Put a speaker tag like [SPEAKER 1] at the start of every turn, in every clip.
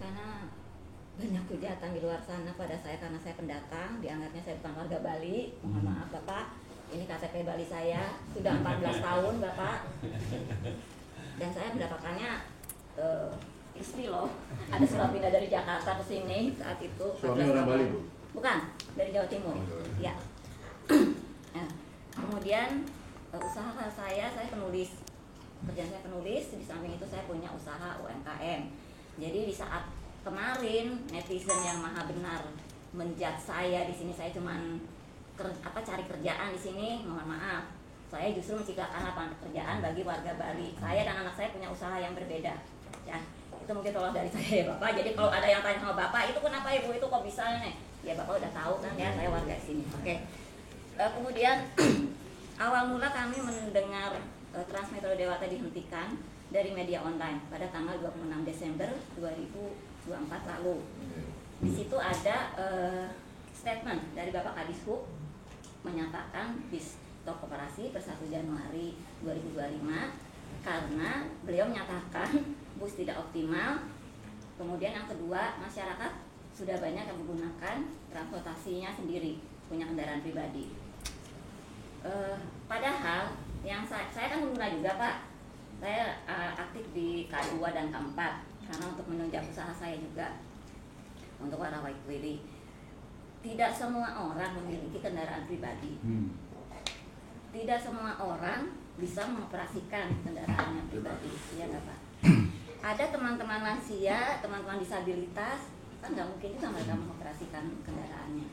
[SPEAKER 1] karena banyak kejahatan di luar sana pada saya karena saya pendatang, dianggapnya saya bukan warga Bali. Mohon maaf Bapak, ini KTP Bali saya sudah 14 tahun Bapak, dan saya mendapatkannya istri loh, ada surat pindah dari Jakarta ke sini saat itu.
[SPEAKER 2] Suami orang Bali Bu?
[SPEAKER 1] Bukan, dari Jawa Timur. Ya. Nah, kemudian usaha saya penulis, kerjaan saya penulis, di samping itu saya punya usaha UMKM. Jadi di saat kemarin netizen yang maha benar menjudge saya di sini saya cuman cari kerjaan di sini, mohon maaf, saya justru menciptakan lapangan pekerjaan bagi warga Bali. Saya dan anak saya punya usaha yang berbeda. Ya, itu mungkin tolong dari saya ya Bapak. Jadi kalau ada yang tanya sama Bapak, itu kenapa Ibu itu kok bisa nih? Ya Bapak udah tahu kan ya, saya warga sini. Oke. Kemudian awal mula kami mendengar Transmetro Dewata dihentikan dari media online pada tanggal 26 Desember 2024 lalu. Di situ ada statement dari Bapak Kadishub menyatakan stop operasi per 1 Januari 2025 karena beliau menyatakan bus tidak optimal. Kemudian yang kedua, masyarakat sudah banyak yang menggunakan transportasinya sendiri, punya kendaraan pribadi. Padahal yang saya kan pengguna juga Pak, saya aktif di K2 dan K4 karena untuk menunjang usaha saya juga untuk warawiri. Tidak semua orang memiliki kendaraan pribadi. Tidak semua orang bisa mengoperasikan kendaraannya pribadi, ya nggak Pak? Ada teman-teman lansia, teman-teman disabilitas, kan nggak mungkin juga mereka mengoperasikan kendaraannya.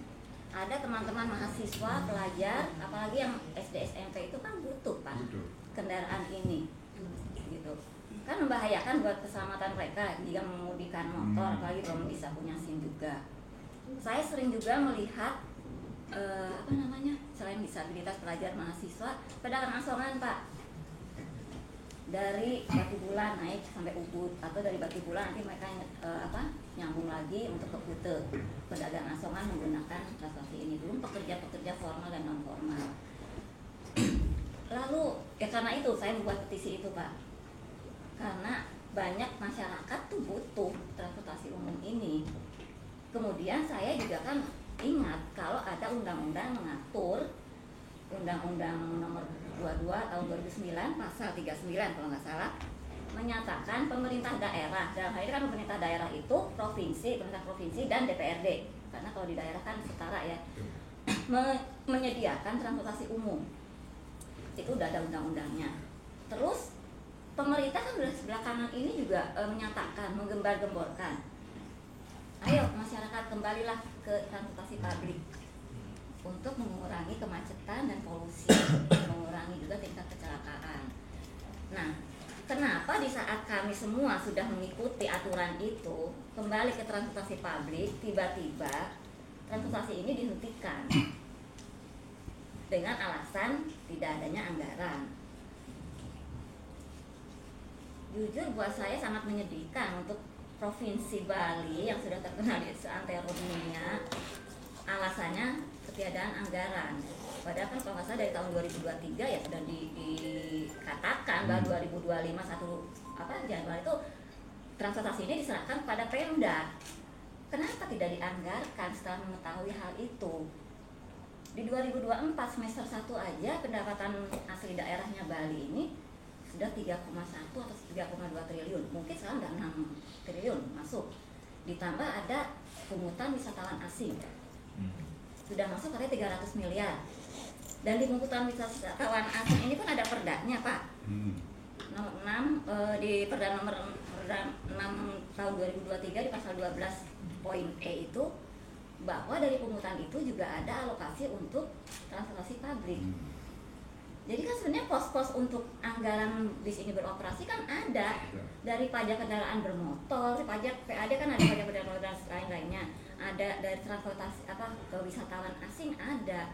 [SPEAKER 1] Ada teman-teman mahasiswa, pelajar, apalagi yang SD SMP itu kan butuh Pak kendaraan ini, gitu. Kan membahayakan buat keselamatan mereka jika mengemudikan motor, apalagi belum bisa punya SIM juga. Saya sering juga melihat selain disabilitas pelajar mahasiswa, pedagang asongan Pak, dari Batu Bulan naik sampai Ubud, atau dari Batu Bulan nanti mereka nyambung lagi untuk ke Kute. Pedagang asongan menggunakan transportasi ini, belum pekerja-pekerja formal dan non formal. Lalu ya karena itu saya membuat petisi itu Pak, karena banyak masyarakat tuh butuh transportasi umum ini. Kemudian saya juga kan ingat kalau ada undang-undang mengatur, Undang-Undang Nomor 22 Tahun 2009 Pasal 39 kalau nggak salah, menyatakan pemerintah daerah, dalam hal ini kan pemerintah daerah itu pemerintah provinsi dan DPRD, karena kalau di daerah kan setara ya, menyediakan transportasi umum. Itu udah ada undang-undangnya. Terus pemerintah kan sebelah kanan ini juga menyatakan, menggembar-gemborkan, ayo masyarakat kembalilah ke transportasi publik untuk mengurangi kemacetan dan polusi, mengurangi juga tingkat kecelakaan. Nah, kenapa di saat kami semua sudah mengikuti aturan itu, kembali ke transportasi publik, tiba-tiba transportasi ini dihentikan dengan alasan tidak adanya anggaran? Jujur buat saya sangat menyedihkan untuk Provinsi Bali yang sudah terkenal di seantero dunia, alasannya ketiadaan anggaran. Padahal kan kalau nggak salah dari tahun 2023 ya sudah dikatakan bahwa 2025 Januari itu transportasi ini diserahkan kepada Pemda. Kenapa tidak dianggarkan setelah mengetahui hal itu? Di 2024 semester 1 aja pendapatan asli daerahnya Bali ini sudah 3,1 atau 3,2 triliun. Mungkin sekarang udah 6 triliun masuk. Ditambah ada pungutan wisatawan asing. Sudah masuk katanya 300 miliar. Dan di pungutan wisatawan asing ini pun ada perdanya Pak. Nomor 6 di Perda nomor 6 tahun 2023 di pasal 12 poin E itu, bahwa dari pungutan itu juga ada alokasi untuk transportasi publik. Jadi kan sebenarnya pos-pos untuk anggaran bis ini beroperasi kan ada, dari pajak kendaraan bermotor, pajak PAD kan ada, pajak kendaraan dan lain-lainnya, ada dari transportasi ke wisatawan asing ada.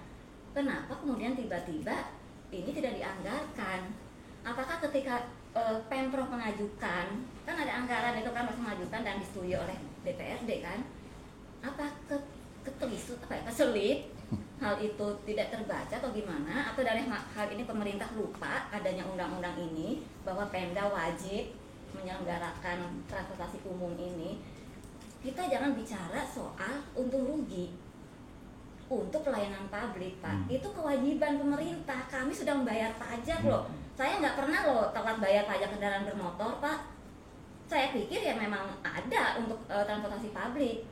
[SPEAKER 1] Kenapa kemudian tiba-tiba ini tidak dianggarkan? Apakah ketika Pemprov mengajukan, kan ada anggaran itu kan masih mengajukan dan disetujui oleh DPRD kan? Apa keselip hal itu tidak terbaca atau gimana, atau dari hal ini pemerintah lupa adanya undang-undang ini bahwa Pemda wajib menyelenggarakan transportasi umum ini? kita jangan bicara soal untung rugi. Untuk pelayanan publik, Pak, itu kewajiban pemerintah. Kami sudah membayar pajak loh. Saya nggak pernah loh telat bayar pajak kendaraan bermotor, Pak. Saya pikir ya memang ada untuk transportasi publik.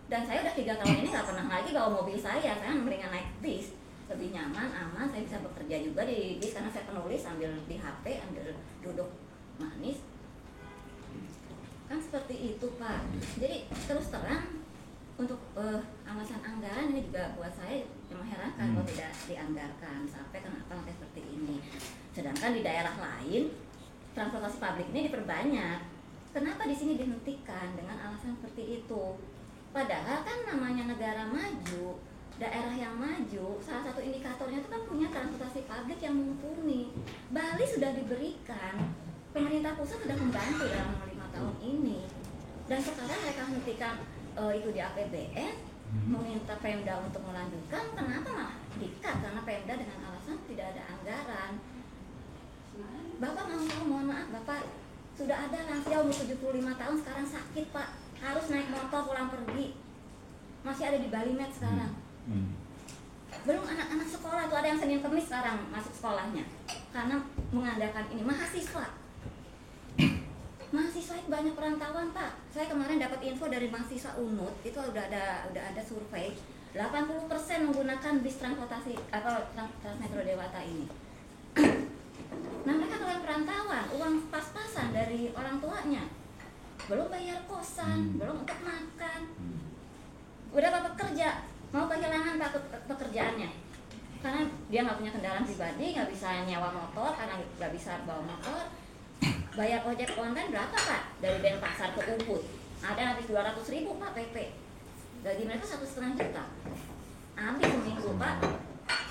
[SPEAKER 1] Dan saya udah 3 tahun ini nggak pernah lagi bawa mobil saya mendingan naik bis. Lebih nyaman, aman, saya bisa bekerja juga di bis karena saya penulis sambil di HP, ambil duduk manis. Kan seperti itu, Pak. Jadi terus terang, untuk alasan anggaran ini juga buat saya mengherankan kalau tidak dianggarkan sampai kenapa sampai seperti ini. Sedangkan di daerah lain transportasi publik ini diperbanyak. Kenapa di sini dihentikan dengan alasan seperti itu? Padahal kan namanya negara maju, daerah yang maju, salah satu indikatornya itu kan punya transportasi publik yang mumpuni. Bali sudah diberikan, pemerintah pusat sudah membantu dalam 5 tahun ini. Dan sekarang mereka hentikan itu di APBN, meminta Pemda untuk melanjutkan. Kenapa malah dikat? Karena Pemda dengan alasan tidak ada anggaran. Bapak mohon maaf, Bapak sudah ada lansia umur 75 tahun sekarang sakit, Pak, harus naik motor pulang pergi, masih ada di Bali Med sekarang. Belum anak-anak sekolah tuh, ada yang Senin Kemis sekarang masuk sekolahnya karena mengandalkan ini. Mahasiswa itu banyak perantauan, Pak. Saya kemarin dapat info dari mahasiswa UNUD, itu udah ada survei 80% menggunakan bis transportasi atau Transmetro Dewata ini. Nah, mereka kalian perantauan, uang pas-pasan dari orang tuanya, belum bayar kosan, belum untuk makan. Udah Bapak kerja, mau kehilangan pekerjaannya karena dia nggak punya kendaraan pribadi, nggak bisa nyewa motor karena nggak bisa bawa motor. Bayar ojek online berapa, Pak? Dari Denpasar ke Ubud ada habis 200.000, Pak, PP. Gaji mereka 1,5 juta. Habis seminggu, Pak,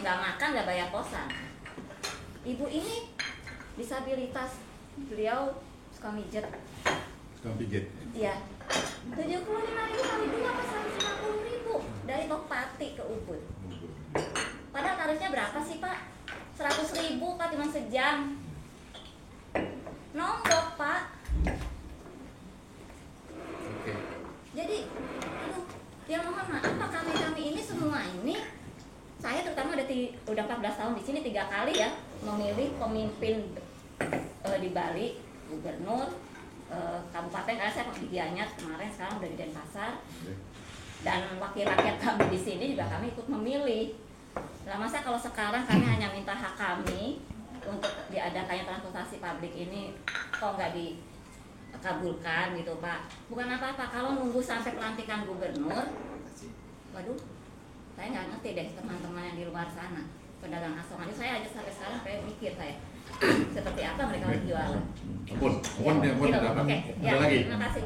[SPEAKER 1] nggak makan, nggak bayar kosan. Ibu ini disabilitas, beliau suka mijet. Iya. 75.000 kali 2 apa 150.000 dari Tokpati ke Ubud. Padahal tarifnya berapa sih, Pak? 100.000, Pak, cuma sejam. Nombok, Pak. Jadi, ya mohon maaf, Pak, kami ini semua ini, saya terutama udah 14 tahun di sini, 3 kali ya memilih pemimpin di Bali, gubernur, kabupaten, karena saya di Gianyar kemarin, sekarang udah di Denpasar, dan wakil rakyat kami di sini juga kami ikut memilih. Nah, masa kalau sekarang kami hanya minta hak kami untuk diadakannya transportasi publik ini kok nggak dikabulkan gitu, Pak? Bukan apa-apa, kalau nunggu sampai pelantikan gubernur, waduh, saya nggak ngerti deh teman-teman yang di luar sana, pedagang asongan. Saya aja sampai sekarang kayak mikir saya seperti apa mereka jualan.
[SPEAKER 2] Ampun,
[SPEAKER 1] Oke, ya,
[SPEAKER 2] ada lagi.
[SPEAKER 1] terima kasih.